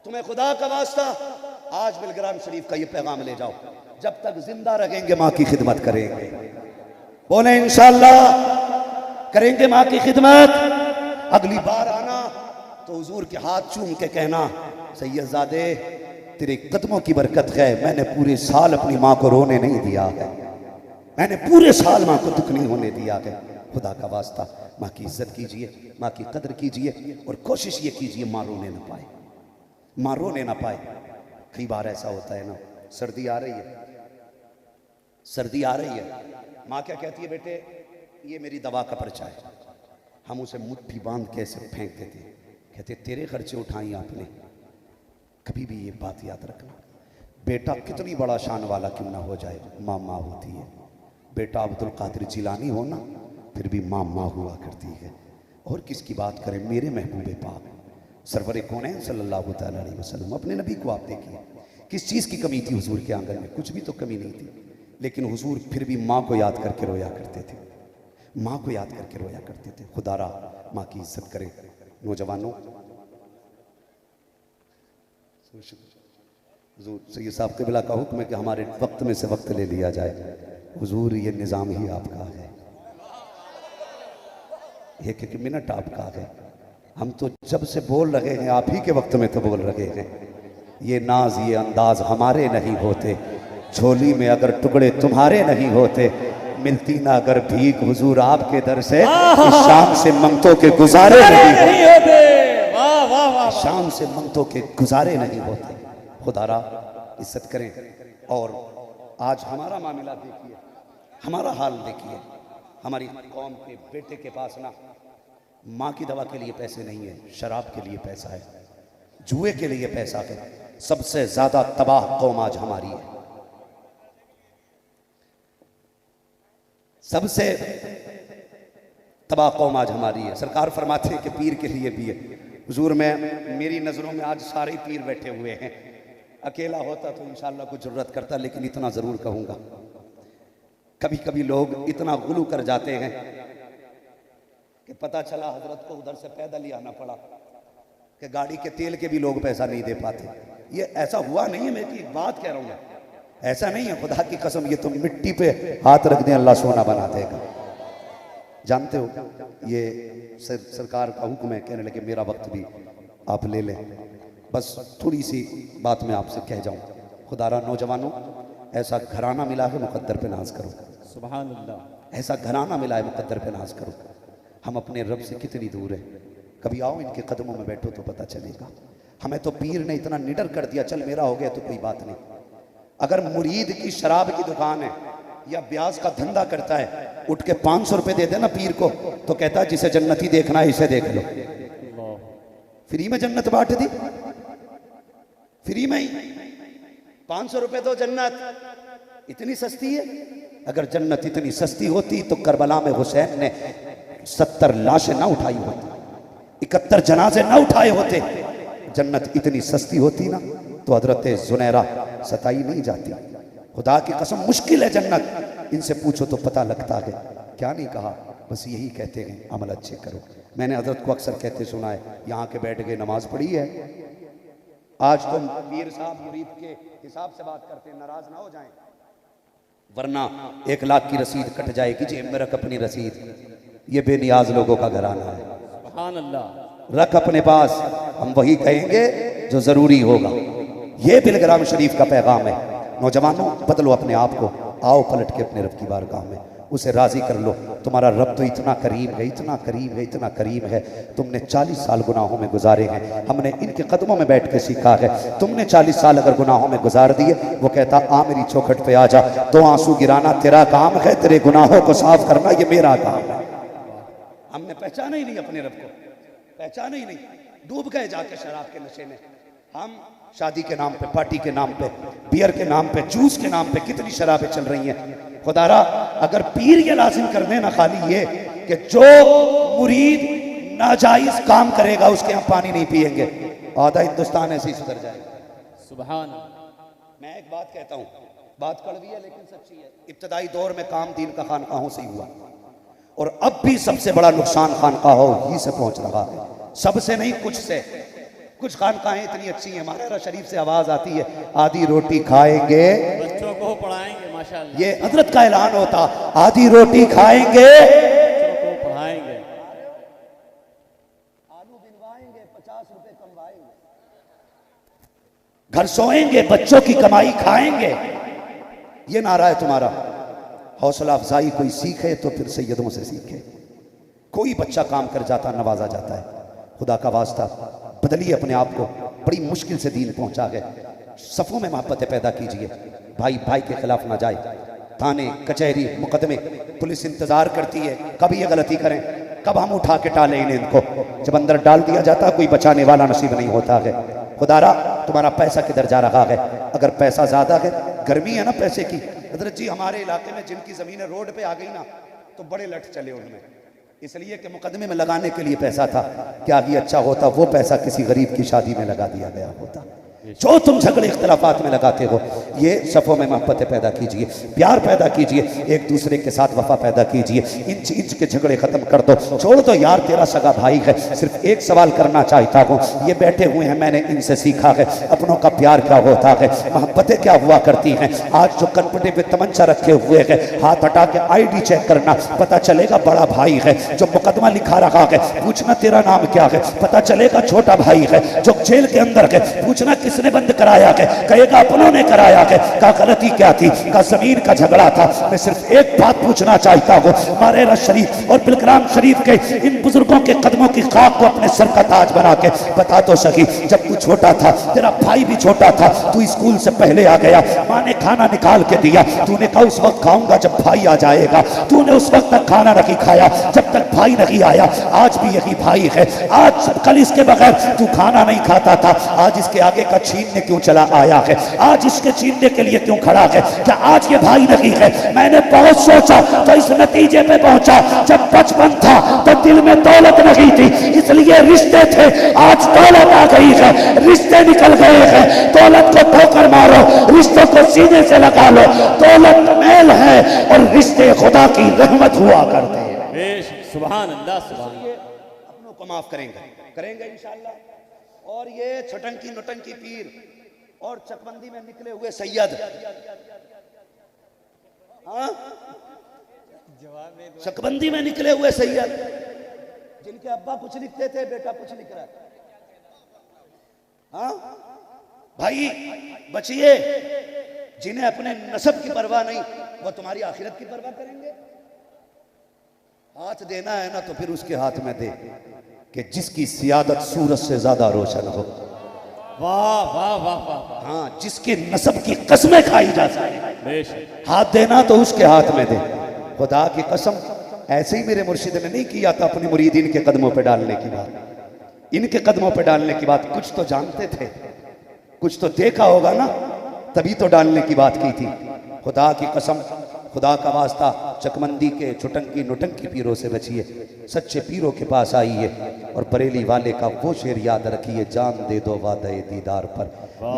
तुम्हें खुदा का वास्ता आज बिलग्राम शरीफ का ये पैगाम ले जाओ, जब तक जिंदा रहेंगे माँ की खिदमत करेंगे। बोले इंशाअल्लाह करेंगे माँ की खिदमत। अगली बार आना तो हुजूर के हाथ चूम के कहना सैयदजादे तेरे कदमों की बरकत है, मैंने पूरे साल अपनी माँ को रोने नहीं दिया है, मैंने पूरे साल माँ को दुख नहीं होने दिया है। खुदा का वास्ता माँ की इज्जत कीजिए, माँ की कदर कीजिए और कोशिश ये कीजिए माँ रोने ना पाए, माँ रोने ना पाए। कई बार ऐसा होता है ना, सर्दी आ रही है, सर्दी आ रही है, माँ क्या कहती है बेटे ये मेरी दवा का पर्चा है, हम उसे मुट्ठी बांध के ऐसे फेंक देते हैं, कहते तेरे खर्चे उठाई आपने। कभी भी ये बात याद रखना, बेटा कितनी बड़ा शान वाला क्यों ना हो जाए, माँ माँ होती है। बेटा अब्दुल कादिर जिलानी हो ना, फिर भी माँ माँ हुआ करती है। और किसकी बात करें, मेरे महबूब पाक सरवर कौनैन सल्लल्लाहु तआला अलैहि वसल्लम, अपने नबी को आप देखिए किस चीज़ की कमी थी हुजूर के आंगन में, कुछ भी तो कमी नहीं थी, लेकिन हुजूर फिर भी माँ को याद करके रोया करते थे, माँ को याद करके रोया करते थे। खुदारा माँ की इज्जत करें। नौजवानों हुजूर सैयद साहब क़िबला का हुक्म है कि हमारे वक्त में से वक्त ले लिया जाए। हुजूर ये निज़ाम ही आपका है, एक एक मिनट आपका है। हम तो जब से बोल रहे हैं आप ही के वक्त में तो बोल रहे हैं। ये नाज ये अंदाज हमारे नहीं होते, झोली में अगर टुकड़े तुम्हारे नहीं होते, मिलती ना अगर भीख हुजूर आपके दर से, इस शाम से मंगतों के गुजारे नहीं होते। वाह वाह वाह, शाम से मंगतों के गुजारे नहीं होते। खुदारा इज्जत करें। और आज हमारा मामला देखिए, हमारा हाल देखिए। हमारी कौम के बेटे के पास ना माँ की दवा के लिए पैसे नहीं है, शराब के लिए पैसा है, जुए के लिए पैसा है। सबसे ज्यादा तबाह कौम आज हमारी है। सबसे तबाह कौम आज हमारी है। सरकार फरमाते हैं कि पीर के लिए भी है। हुजूर में मेरी नज़रों में आज सारे पीर बैठे हुए हैं। अकेला होता तो इंशाअल्लाह कुछ जरूरत करता, लेकिन इतना ज़रूर कहूँगा, कभी कभी लोग इतना गुलू कर जाते हैं कि पता चला हजरत को उधर से पैदल ही आना पड़ा कि गाड़ी के तेल के भी लोग पैसा नहीं दे पाते। ये ऐसा हुआ नहीं है, मैं एक बात कह रहा हूँ, ऐसा नहीं है। खुदा की कसम, ये तुम मिट्टी पे हाथ रख दें अल्लाह सोना बना देगा। जानते हो, ये सरकार का हुक्म है। कहने लगे मेरा वक्त भी आप ले लें। बस थोड़ी सी बात मैं आपसे कह जाऊं। खुदारा नौजवानों, ऐसा घराना मिला है, मुकद्दर पे नाज करो। सुभान अल्लाह। ऐसा घराना मिला है, मुकद्दर पे नाज करो। हम अपने रब से कितनी दूर है। कभी आओ इनके कदमों में बैठो तो पता चलेगा। हमें तो पीर ने इतना निडर कर दिया, चल मेरा हो गया तो कोई बात नहीं। अगर मुरीद की शराब की दुकान है या ब्याज का धंधा करता है, उठ के 500 रुपए दे देना पीर को तो कहता है जिसे जन्नती देखना है इसे देख लो। फ्री में जन्नत बांट दी, फ्री में ही 500 रुपए दो जन्नत। इतनी सस्ती है। अगर जन्नत इतनी सस्ती होती तो करबला में हुसैन ने 70 लाशें ना उठाई होती, 71 जनाजे ना उठाए होते। जन्नत इतनी सस्ती होती ना तो हजरत जुनैरा सताई नहीं जाती। खुदा की कसम मुश्किल है जन्नत। इनसे पूछो तो पता लगता है। क्या नहीं कहा, बस यही कहते हैं अमल अच्छे करो। मैंने हजरत को अक्सर कहते सुना है, यहाँ के बैठ गए नमाज पढ़ी है। आज तुम पीर साहब मुरीद के हिसाब से बात करते हैं, नाराज ना हो जाएं, वरना 1 लाख की रसीद कट जाएगी। जेब में रख अपनी रसीद। ये बेनियाज लोगों का घराना है। सुभान अल्लाह। रख अपने पास, हम वही कहेंगे जो जरूरी होगा। ये बिलग्राम शरीफ का पैगाम है। नौजवानों, बदलो अपने आप को, आओ पलट के अपने रब की बारगाह में उसे राजी कर लो। तुम्हारा रब तो इतना करीम है, इतना करीम है, इतना करीम है। तुमने 40 साल गुनाहों में गुजारे हैं, हमने इनके कदमों में बैठ के सीखा है। तुमने 40 साल अगर गुनाहों में गुजार दिए, वो कहता आ मेरी चौखट पे आ जा, तो आंसू गिराना तेरा काम है, तेरे गुनाहों को साफ करना ये मेरा काम है। हमने पहचाना ही नहीं अपने रब को, पहचाना ही नहीं। डूब गए जाके शराब के नशे में। हम शादी के नाम पे, पार्टी के नाम पे, बियर के नाम पे, जूस के नाम पे कितनी शराबें चल रही हैं। खुदारा अगर पीर ये लाजिम कर देना खाली ये कि जो मुरीद नाजायज काम करेगा उसके यहाँ पानी नहीं पिएंगे, आधा हिंदुस्तान ऐसे ही सुधर जाएगा। सुभान। मैं एक बात कहता हूँ, बात कड़वी है लेकिन सच्ची है। इब्तदाई दौर में काम दीन का खानकाहों से ही हुआ, और अब भी सबसे बड़ा नुकसान खानकाहों ही से पहुंच रहा है। सबसे नहीं, कुछ से। कुछ खानकाहें इतनी अच्छी हैं, हमारे शरीफ से आवाज आती है आधी रोटी खाएंगे, बच्चों को पढ़ाएंगे। माशाअल्लाह, ये हजरत का ऐलान होता, आधी रोटी खाएंगे, बच्चों को पढ़ाएंगे, आलू बिनवाएंगे, 50 रुपए कमवाएंगे, घर सोएंगे, बच्चों की कमाई खाएंगे। ये नारा है तुम्हारा। हौसला अफजाई कोई सीखे तो फिर सैयदों से सीखे। कोई बच्चा काम कर जाता, नवाजा जाता है। खुदा का वास्ता बदलिए अपने आप को। बड़ी मुश्किल से दीन पहुंचा गए। सफ़ों में मोहब्बतें पैदा कीजिए। भाई भाई के खिलाफ ना जाए। थाने, कचहरी, मुकदमे, पुलिस इंतजार करती है कब ये गलती करें, कब हम उठा के टालें इन्हें। इनको जब अंदर डाल दिया जाता, कोई बचाने वाला नसीब नहीं होता है। खुदारा तुम्हारा पैसा किधर जा रहा है? अगर पैसा ज्यादा है, गर्मी है ना पैसे की। हजरत जी, हमारे इलाके में जिनकी जमीनें रोड पे आ गई ना तो बड़े लट चले उनमें, इसलिए कि मुकदमे में लगाने के लिए पैसा था। क्या ही अच्छा होता वो पैसा किसी गरीब की शादी में लगा दिया गया होता। जो तुम झगड़े इख्तलाफात में लगाते हो, ये सफ़ों में मोहब्बतें पैदा कीजिए, प्यार पैदा कीजिए, एक दूसरे के साथ वफा पैदा कीजिए। इंच इंच के झगड़े ख़त्म कर दो, छोड़ दो यार, तेरा सगा भाई है। सिर्फ एक सवाल करना चाहता हूँ, ये बैठे हुए हैं, मैंने इनसे सीखा है अपनों का प्यार क्या होता है, मोहब्बतें क्या हुआ करती हैं। आज जो कनपटे पे तमंचा रखे हुए हैं, हाथ हटा के ID चेक करना, पता चलेगा बड़ा भाई है। जो मुकदमा लिखा रखा है, पूछना तेरा नाम क्या है, पता चलेगा छोटा भाई है। जो जेल के अंदर है, पूछना किसने बंद कराया है, कहेगा अपनों ने कराया है। का गलती क्या थी, का जमीन का झगड़ा था। मैं सिर्फ एक बात पूछना चाहता हूँ, मारेरा शरीफ और बिलग्राम शरीफ के इन बुजुर्गों के कदमों की खाक को अपने सर का ताज बना के बता तो सकी, जब तू छोटा था, तेरा भाई भी छोटा था, तू स्कूल से पहले आ गया, माँ ने खाना निकाल के दिया, तूने कहा उस वक्त खाऊंगा जब भाई आ जाएगा, तूने उस वक्त तक खाना नहीं खाया जब तक भाई नहीं आया। आज भी यही भाई है, आज कल इसके बगैर तू खाना नहीं खाता था, आज इसके आगे का छीनने क्यों चला आया है, आज इसके छीनने के लिए क्यों खड़ा है, क्या आज ये भाई नहीं है। मैंने बहुत सोचा तो इस नतीजे पे पहुंचा, जब बचपन था तो दिल में दौलत नहीं थी, इसलिए रिश्ते थे, आज दौलत आ गई है, रिश्ते निकल गए हैं। दौलत को ठोकर मारो, रिश्तों को सीने से लगा लो। दौलत मैल है और रिश्ते खुदा की रहमत हुआ करते हैं। सुभान अल्लाह, सुभान अपनों को माफ करेंगे इंशाअल्लाह। और ये छटंकी नटंकी पीर और चकबंदी में निकले हुए सैयद, हाँ, चकबंदी में निकले हुए सैयद, जिनके अब्बा कुछ लिखते थे, बेटा कुछ लिख रहा है, हाँ भाई बचिए। जिन्हें अपने नसब की परवाह नहीं, वो तुम्हारी आखिरत की परवाह करेंगे। हाथ देना है ना तो फिर उसके हाथ में दे कि जिसकी सियादत सूरज से ज्यादा रोशन हो। वाह वाह वाह वाह। हाँ, जिसके नसब की कसमें खाई जा सके, हाथ देना तो उसके हाथ में दे। खुदा की कसम, ऐसे ही मेरे मुर्शिद ने नहीं किया था अपनी मुरीदीन के कदमों पे डालने की बात, इनके कदमों पे डालने की बात। कुछ तो जानते थे, कुछ तो देखा होगा ना, तभी तो डालने की बात की थी। खुदा की कसम, खुदा का वास्ता, चकमंदी के छुटंकी नुटंकी पीरों से बचिए, सच्चे पीरों के पास आइए। और बरेली वाले का वो शेर याद रखिए, जान दे दो वादे दीदार पर,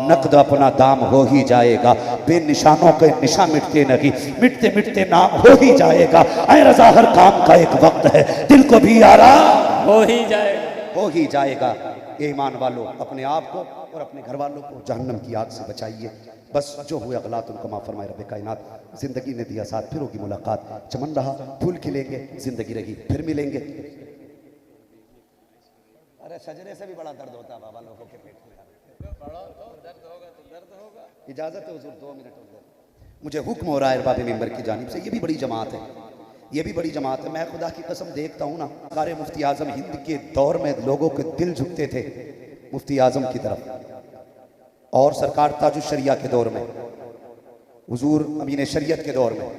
नकद अपना दाम हो ही जाएगा। बेनिशानों के निशा मिटते नहीं, मिटते मिटते नाम हो ही जाएगा। ऐ रज़ा, हर काम का एक वक्त है, दिल को भी आराम हो ही जाएगा, हो ही जाएगा। ईमान वालों, अपने आप को और अपने घर वालों को जहन्नम की आग से बचाइए। बस जो हुए अगलात उनको माफ़ फरमाए रब कायनात। जिंदगी ने दिया साथ, फिर होगी मुलाकात। चमन रहा, फूल खिलेंगे, जिंदगी रही, फिर मिलेंगे। अरे शजरे से भी बड़ा दर्द होता है बाबा लोगों के पेट में। इजाजत है हुजूर, 2 मिनट हो गए। मुझे हुक्म हो रहा है बाबे मिंबर की जानिब से, ये भी बड़ी जमात है, ये भी बड़ी जमात है। मैं खुदा की कसम देखता हूँ ना, सारे मुफ्ती आजम हिंद के दौर में लोगों के दिल झुकते थे मुफ्ती आजम की तरफ, और सरकार ताजुश शरिया के दौर में, हुजूर अमीन शरीयत के दौर में,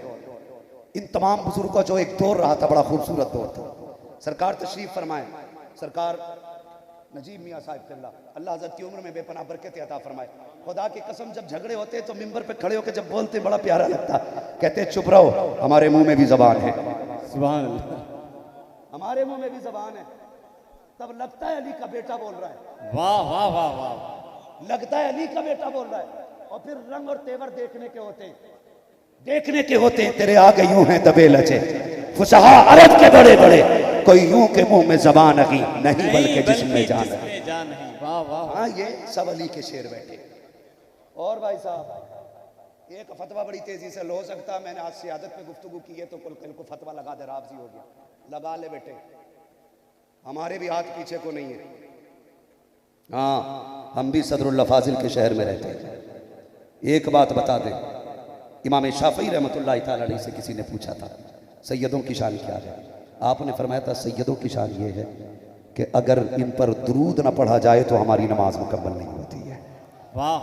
इन तमाम बुजुर्गों का जो एक दौर रहा था, बड़ा खूबसूरत दौर था। सरकार तशरीफ फरमाए, सरकार नजीब मियाँ साहिब किल्ला, अल्लाह हज़रत की उम्र में बेपनाह बरकत अता फरमाए। खुदा की कसम, जब झगड़े होते तो मिंबर पे खड़े होकर जब बोलते बड़ा प्यारा लगता। कहते चुप रहो, हमारे मुंह में भी जबान है, सुभान अल्लाह, हमारे मुंह में भी जबान है। तब लगता है अली का बेटा बोल रहा है, वाह वाह वाह वाह, लगता है अली का बेटा बोल रहा है। और फिर रंग और तेवर देखने के होते, देखने के होते। तेरे आगे यूं हैं दबे लचे फुसहा अरब के बड़े बड़े, कोई यूं के मुंह में जबान नहीं, नहीं बल्कि जिसमें जान है। वाह वाह। हाँ, ये सब अली के शेर बैठे। और भाई साहब, एक फतवा बड़ी तेजी से हो सकता है, मैंने आज सियादत पे गुफ्तगू की है तो कल को फतवा लगा दे, राबजी हो गया। लगा ले बेटे, हमारे भी हाथ पीछे को नहीं है। हाँ, हम भी सदरुल्लाह फाजिल के शहर में रहते हैं। एक बात बता दें, इमाम शाफई रहमतुल्लाह तआला अलैहि से किसी ने पूछा था सैयदों की शान क्या है, आपने फरमाया था सैयदों की शान ये है कि अगर इन पर दुरूद न पढ़ा जाए तो हमारी नमाज मुकम्मल नहीं होती है। वाह,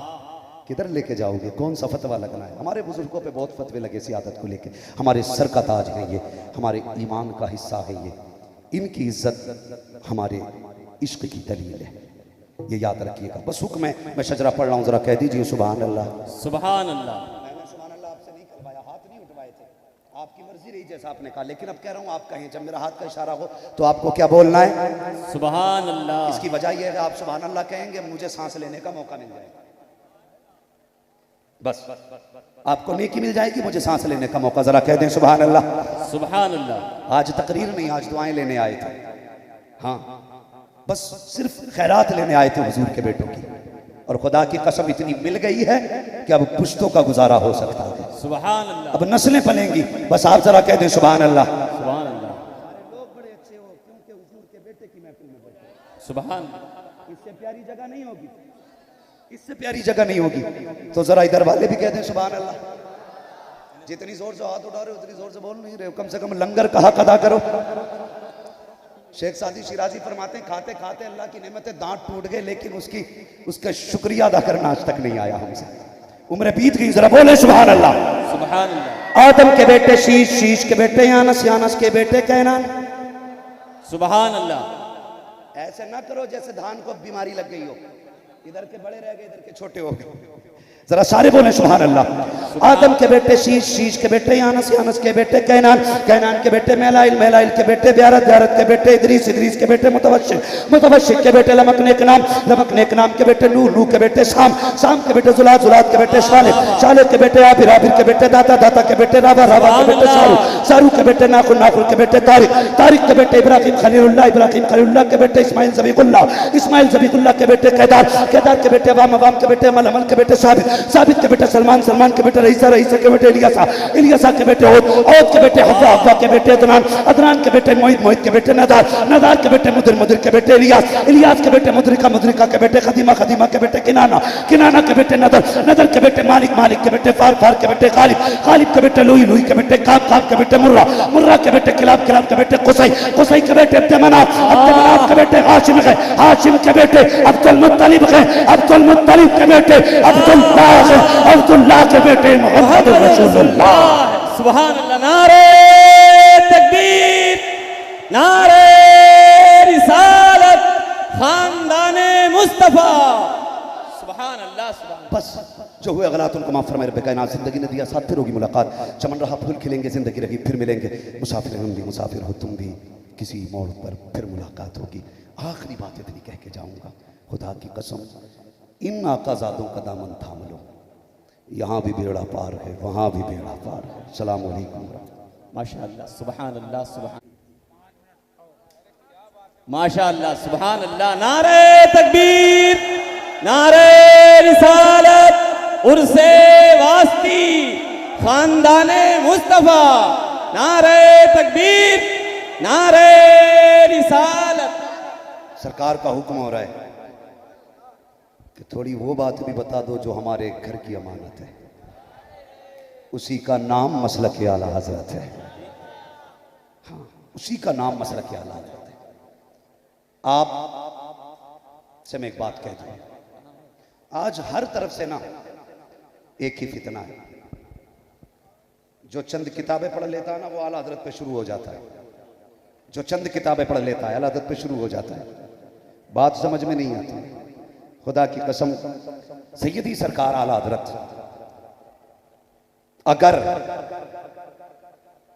किधर लेके जाओगे, कौन सा फतवा लगना है। हमारे बुजुर्गों पे बहुत फतवे लगे सियादत को लेके, हमारे सर का ताज है ये, हमारे ईमान का हिस्सा है ये, इनकी इज्जत हमारे इश्क की दलील है, ये याद रखिएगा। बस हुक्म है, मैं शजरा पढ़ रहा हूँ, जरा कह दीजिए सुभान अल्लाह। सुभान अल्लाह। मैंने सुभान अल्लाह आपसे नहीं करवाया, हाथ नहीं उठवाए थे, आपकी मर्जी रही जैसा आपने कहा, लेकिन अब कह रहा हूँ आप कहें, जब मेरा हाथ का इशारा हो तो आपको क्या बोलना है, सुभान अल्लाह। इसकी वजह यह है आप सुभान अल्लाह कहेंगे, मुझे सांस लेने का मौका मिल जाएगा। बस आपको नेकी मिल जाएगी, मुझे सांस लेने का मौका। जरा कह दें सुभान अल्लाह। सुभान अल्लाह। आज तकरीर नहीं, आज दुआएं लेने आए थे। हाँ, बस सिर्फ खैरात लेने आए थे हुजूर के बेटों की, और खुदा की कसम इतनी मिल गई है कि अब पुश्तों का गुजारा हो सकता है। सुभान अल्लाह। अब नस्लें पलेंगी। बस आप जरा कह दें सुभान अल्लाह। सुभान अल्लाह। लोग बड़े अच्छे हो क्योंकि हुजूर के बेटे की महफिल में बैठे। सुभान। इससे प्यारी जगह नहीं होगी, इससे प्यारी जगह नहीं होगी। तो जरा इधर वाले भी कहते हैं सुभान अल्लाह। जितनी जोर से हाथ उठा रहे हो उतनी जोर से बोल नहीं रहे हो, कम से कम लंगर का हक अदा करो। शेख सादी शिराजी फरमाते हैं, खाते खाते अल्लाह की नेमतें दांत टूट गए, लेकिन उसका शुक्रिया अदा करना आज तक नहीं आया हमसे। उम्र बीत गई, जरा बोले सुभान अल्लाह। सुभान अल्लाह। आदम के बेटे शीश, शीश के बेटे यानस, यानस के बेटे कैनान। सुभान अल्लाह। ऐसे ना करो जैसे धान को बीमारी लग गई हो, इधर के बड़े रह गए इधर के छोटे हो गए। जरा सारे बोले सुभान अल्लाह। आदम के बेटे शीश, शीश के बेटे यानस, यानस के बेटे कैनान, कैनान के बेटे मेलाइल, मेलाइल के बेटे ब्यारत, ब्यारत के बेटे इदरीस, इदरीस के बेटे मुतवश्शिक, मुतवश्शिक के बेटे लमक नेक नाम, लमक नेक नाम के बेटे नूह, नूह के बेटे शाम, शाम के बेटे जुलात, जुलात के बेटे शालिह, शालिह के बेटे आबिर, आबिर के बेटे दाता, दाता के बेटे रावा, रावा के बेटे शारू, शारू के बेटे नाखुन, नाखुन के बेटे तारिक, तारिक के बेटे इब्राहिम खलीलुल्लाह, इब्राहिम खलीलुल्लाह के बेटे इस्माइल ज़बीहुल्लाह, इस्माइल ज़बीहुल्लाह के बेटे केदार, केदार के बेटे अवाम, अवाम के बेटे अमल, अमल के बेटे साबित, साबित के बेटे सलमान, सलमान के बेटे रईसा, रईसा के बेटे इलियासा, इलियासा के बेटे औद, औद के बेटे हव्वा, हव्वा के बेटे अदनान, अदनान के बेटे मोहित, मोहित के बेटे नदार, नदार के बेटे मुदिर, मुदिर के बेटे इलियास, इलियास के बेटे मुदरिका, मुदरिका के बेटे खदीमा, खदीमा के बेटे किनाना, किनाना के बेटे नदर, नदर के बेटे मालिक, मालिक के बेटे फार, फार के बेटे गालिब, गालिब के बेटे लुई, लुई के बेटे काब, काब के बेटे मुर्रा, मुर्रा के बेटे किलाब, किलाब के बेटे कुसै, कुसै के बेटे अब्दुमनाफ, अब्दुमनाफ के बेटे हाशिम है, हाशिम के बेटे अब्दुल मुत्तलिब है, अब्दुल मुत्तलिब के बेटे अब्दुल्लाह है, अब्दुल्लाह के बेटे मोहम्मद रसूलुल्लाह। सुभान अल्लाह। नारे तकबीर, नारे रिसालत, खानदाने मुस्तफा। सुभान अल्लाह। सुभान। बस जो हुए गलत उनको माफ फरमाए रब्बे कायनात। जिंदगी ने दिया साथ, फिर होगी मुलाकात, चमन रहा फूल खिलेंगे, जिंदगी रही फिर मिलेंगे। मुसाफिर हम भी, मुसाफिर हो तुम भी, किसी मोड़ पर फिर मुलाकात होगी। आखिरी बात इतनी कह के जाऊंगा, खुदा की कसम, इन आकाजादों का दामन थाम लो, यहाँ भी बेड़ा पार है, वहाँ भी बेड़ा पार है। अस्सलाम वालेकुम। माशाअल्लाह। सुभान अल्लाह। सुभान माशाअल्लाह। सुभान अल्लाह। नारे तकबीर, नारे रिसालत, उर्से वास्ती, खानदाने मुस्तफा। नारे तकबीर, नारे रिसालत। सरकार का हुक्म हो रहा है कि थोड़ी वो बात भी बता दो जो हमारे घर की अमानत है, उसी का नाम मसलक आला हजरत है। हाँ, उसी का नाम मसलक आला हजरत है। आप से मैं एक बात कह दूं, आज हर तरफ से ना एक ही फितना है। जो चंद किताबें पढ़ लेता है ना, वो आला हजरत पे शुरू हो जाता है। जो चंद किताबें पढ़ लेता है, आला हजरत पे शुरू हो जाता है। बात समझ में नहीं आती। खुदा की कसम, सैयदी सरकार आला हजरत अगर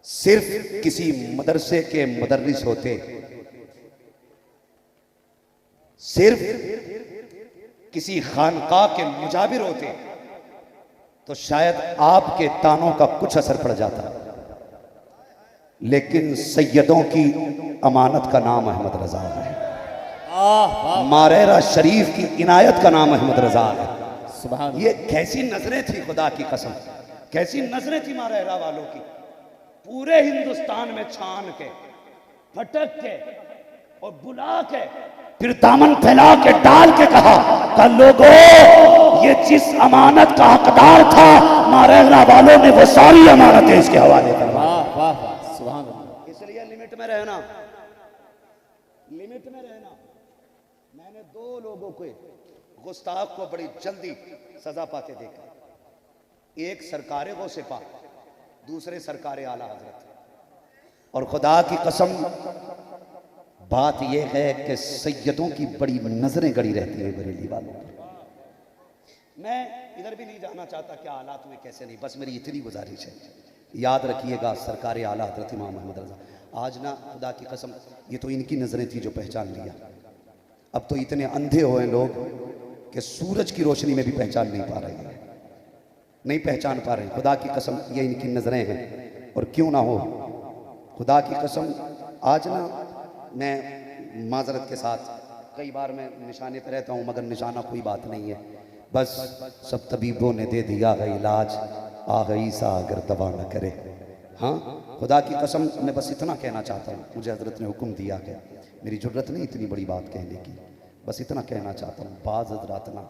सिर्फ किसी मदरसे के मुदर्रिस होते, सिर्फ किसी खानका के मुजाबिर होते, तो शायद आपके तानों का कुछ असर पड़ जाता। लेकिन सैयदों की अमानत का नाम अहमद रजा है। मारेरा शरीफ की इनायत का नाम अहमद रजा है। सुभान। ये कैसी नजरें थी, खुदा की कसम, कैसी नजरें थी मारेरा वालों की। पूरे हिंदुस्तान में छान के, फटक के और बुला के, फिर दामन फैला के डाल के कहा कि लोगों, ये जिस अमानत का हकदार था मारेरा वालों ने वो सारी अमानतें इसके हवाले कर। वाह वाह वाह। सुभान अल्लाह। इसलिए लिमिट में रहना, लिमिट में रहना। मैंने दो लोगों को, गुस्ताख को बड़ी जल्दी सजा पाते देखा। एक सरकारे गो सिपा, दूसरे सरकारे आला हजरत। और खुदा की कसम, बात यह है कि सैयदों की बड़ी नजरें गड़ी रहती है बरेली वालों पर। मैं इधर भी नहीं जाना चाहता क्या हालात हुए कैसे नहीं, बस मेरी इतनी गुजारिश है, याद रखिएगा सरकारे आला हजरत इमाम अहमद रजा। आज ना खुदा की कसम, ये तो इनकी नजरें थी जो पहचान लिया। अब तो इतने अंधे हुए लोग कि सूरज की रोशनी में भी पहचान नहीं पा रहे हैं। नहीं पहचान पा रहे। खुदा की कसम ये इनकी नज़रें हैं, और क्यों ना हो, खुदा की कसम आज ना मैं माजरत के साथ कई बार मैं निशाने पर रहता हूँ, मगर निशाना कोई बात नहीं है, बस सब तबीबों ने दे दिया है इलाज, आ गई सा अगर दवा न करे। हाँ, खुदा की कसम मैं बस इतना कहना चाहता हूँ, मुझे हजरत ने हुक्म दिया है, मेरी ज़रूरत नहीं इतनी बड़ी बात कहने की, बस इतना कहना चाहता हूँ, बाज़ हजरात ना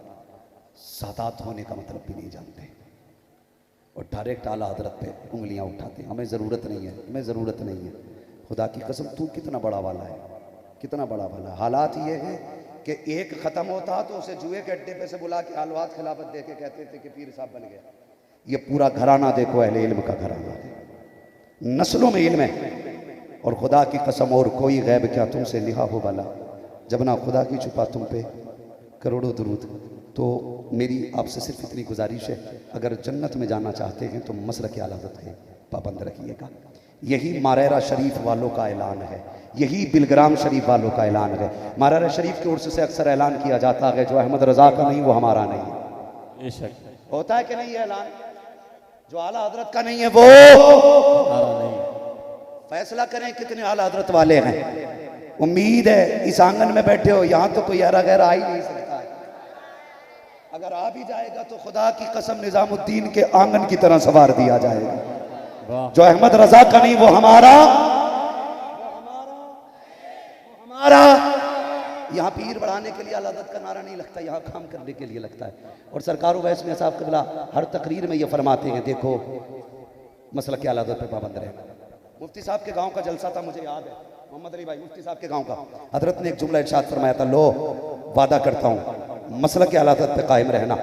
सादात होने का मतलब भी नहीं जानते और डायरेक्ट आला हजरत पे उंगलियां उठाते हैं। हमें ज़रूरत नहीं है, हमें ज़रूरत नहीं है। खुदा की कसम तू कितना बड़ा वाला है, कितना बड़ा वाला है। हालात ये है कि एक ख़त्म होता तो उसे जुए के अड्डे पे से बुला के हलवात खिलाफत दे के कहते थे कि पीर साहब बन गया। ये पूरा घराना देखो, अहले इल्म का घराना, नस्लों में इल्म है। और खुदा की कसम और कोई गैब क्या तुमसे लिहा हो वाला, जब ना खुदा की छुपा तुम पे करोड़ों दुरूद। तो मेरी आपसे सिर्फ इतनी गुजारिश है, अगर जन्नत में जाना चाहते हैं तो मसलक आला हज़रत के पाबंद रखिएगा। यही मारेरा शरीफ वालों का ऐलान है, यही बिलग्राम शरीफ वालों का ऐलान है। मारेरा शरीफ के उर्स से अक्सर ऐलान किया जाता है, जो अहमद रज़ा का नहीं वो हमारा नहीं है। होता है कि नहीं है ऐलान? जो आला हजरत का नहीं है वो नहीं। फैसला करें कितने आला हजरत वाले हैं। उम्मीद है इस आंगन में बैठे हो, यहां तो कोई ऐरा गैर आ ही नहीं सकता है। अगर आ भी जाएगा तो खुदा की कसम निजामुद्दीन के आंगन की तरह सवार दिया जाएगा। जो अहमद रजा का नहीं वो हमारा, हमारा। यहाँ पीर बढ़ाने के लिए आला हज़रत का नारा नहीं लगता, यहाँ काम करने के लिए लगता है। और सरकार वैस में साहब क़िबला हर तकरीर में ये फरमाते हैं, देखो मसलक आला हज़रत पे पाबंद रहे। मुफ्ती साहब के गांव का जलसा था, मुझे याद है, मोहम्मद अली भाई मुफ्ती साहब के गांव का। हजरत ने एक जुमला इरशाद फरमाया था, लो वादा करता हूँ मसलक आला हज़रत पे कायम रहना,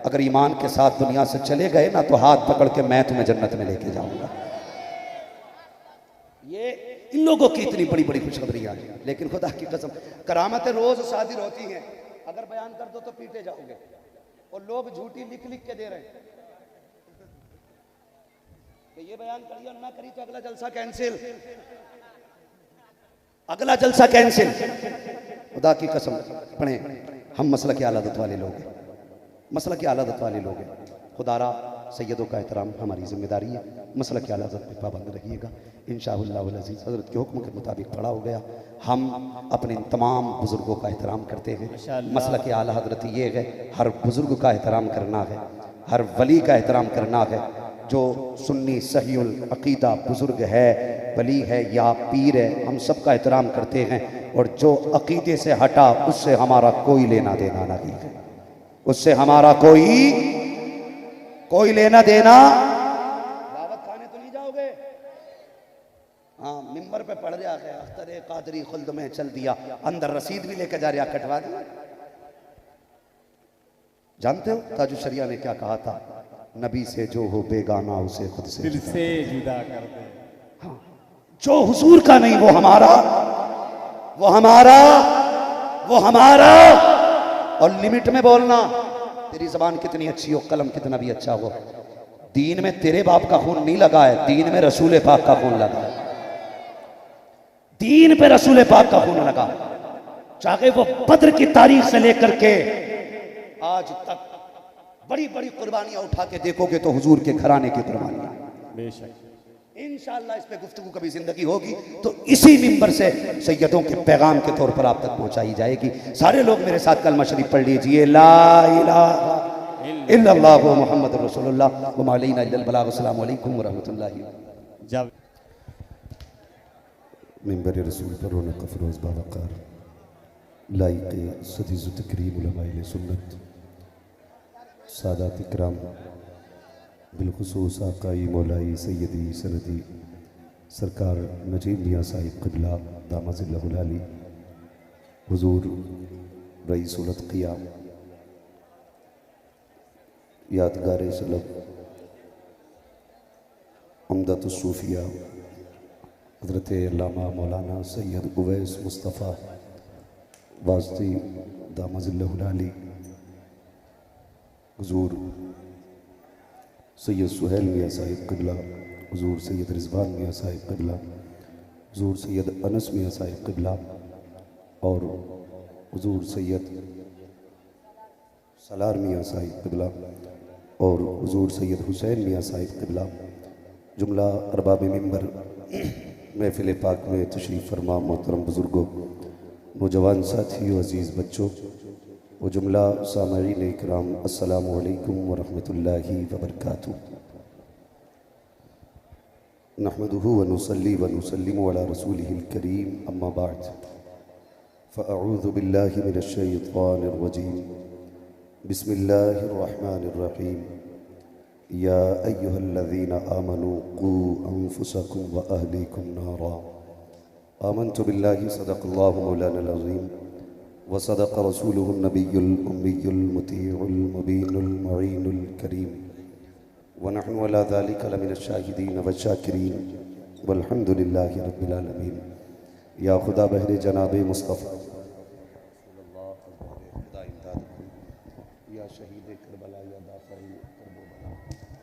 अगर ईमान के साथ दुनिया से चले गए ना तो हाथ पकड़ के मैं तुम्हें जन्नत में लेके जाऊंगा। ये इन लोगों की इतनी बड़ी बड़ी खुशखबरियां हैं, लेकिन खुदा की कसम करामतें रोज शादिर होती हैं, अगर बयान कर दो तो पीटे जाओगे। और लोग झूठी लिख लिख के दे रहे हैं कि ये बयान करिए और ना करिए तो अगला जलसा कैंसिल, अगला जलसा कैंसिल। खुदा की कसम पढ़े, हम मसलक आला हज़रत वाले लोग हैं, मसलक आला हज़रत वाले लोग हैं। खुदारा सैयदों का एहतराम हमारी जिम्मेदारी है, मसलक आला हज़रत पे पाबंद रहिएगा। इंशाअल्लाह अज़ीज़ हज़रत के हुक्म के मुताबिक पढ़ा हो गया। हम अपने तमाम बुज़ुर्गों का एहतराम करते हैं। मसलक आला हज़रत ये है, हर बुज़ुर्ग का एहतराम करना है, हर वली का एहतराम करना है। जो सुन्नी सहीउल अक़ीदा बुज़ुर्ग है, वली है या पीर है, हम सब का एहतराम करते हैं। और जो अक़ीदे से हटा उससे हमारा कोई लेना देना नहीं है, उससे हमारा कोई लेना देना। दावत खाने तो नहीं जाओगे? हाँ, मिंबर पे पढ़ जा के अख्तर कादरी खुल्द में चल दिया, अंदर रसीद भी लेकर जा रहा, कटवा दिया। जानते हो ताजु शरिया ने क्या कहा था? नबी से जो हो बेगाना उसे खुद से दिल से जुदा कर दे। हाँ, जो हुजूर का नहीं वो हमारा, वो हमारा, वो हमारा। और लिमिट में बोलना। तेरी जबान कितनी अच्छी हो, कलम कितना भी अच्छा हो, दीन में तेरे बाप का खून नहीं लगा है, दीन में रसूल पाक का खून लगा है। दीन पे रसूल पाक का खून लगा, चाहे वो बद्र की तारीख से लेकर के आज तक बड़ी बड़ी कुर्बानियां उठा के देखोगे तो हुजूर के घराने की कुर्बानियां। बेशक इंशाअल्लाह इस पे गुफ्तगू कभी जिंदगी होगी तो इसी मिंबर से सैयदों के पैगाम के तौर पर आप तक पहुंचाई जाएगी। सारे लोग मेरे साथ कलमा शरीफ पढ़ लीजिए, ला इलाहा इल्लल्लाह मुहम्मद रसूलुल्लाह व मा अलैना इल्लल बलाग। अस्सलामु अलैकुम व रहमतुल्लाहि। मिंबर रसूल पर रौनक अफरोज़ बावकार लाइक़ सदीज़ तकरीम उलमाए सुन्नत सादात इकराम बिलखुसूस आकाई मौलाई सैयदी सनदी सरकार नजीब मियाँ साहिब क़िबला दामज़िल्लहुल आली, हुज़ूर रईसुल अत्क़िया यादगार सलफ़ उम्दतुस सूफ़िया हज़रत अल्लामा मौलाना सैयद उवैस मुस्तफ़ा वास्ती दामज़िल्लहुल आली, हुज़ूर सैयद सुहेल मियाँ साहिब क़िबला, हुज़ूर सैयद रिज़वान मियाँ साहिब क़िबला, हुज़ूर सैयद अनस मियाँ साहिब क़िबला और हुज़ूर सैयद सलार मियाँ साहिब क़िबला और हुजूर सैयद हुसैन मियाँ साहिब क़िबला, जुमला अरबाब मिंबर, महफ़िल पाक में तशरीफ़ फरमा मोहतरम बुज़ुर्गों, नौजवान साथियों, अज़ीज़ बच्चों व जुमला सामईन इकराम, अस्सलामु अलैकुम व रहमतुल्लाहि व बरकातुहू। नहमदुहु व नुसल्ली व नुसल्लिमु अला रसूलिहिल करीम, अम्मा बाद, फ़अऊज़ु बिल्लाहि मिनश शैतानिर रजीम, बिस्मिल्लाहिर रहमानिर रहीम। या अय्युहल्लज़ीना आमनू क़ू अन्फुसकुम व अहलीकुम नारा। आमन्तु बिल्लाहि सदक़ल्लाहु मौलानल अज़ीम व सदक़ रसूलुहुन नबियुल उम्मियुल मुतीउल मुबीनुल मुईनुल करीम व नहनु अला ज़ालिका लमिनश शाहिदीन व शाकिरीन वल्हम्दुलिल्लाहि रब्बिल आलमीन। या खुदा बहरे जनाबे मुस्तफ़ा या शहीद करबला या दाफ़िल करबला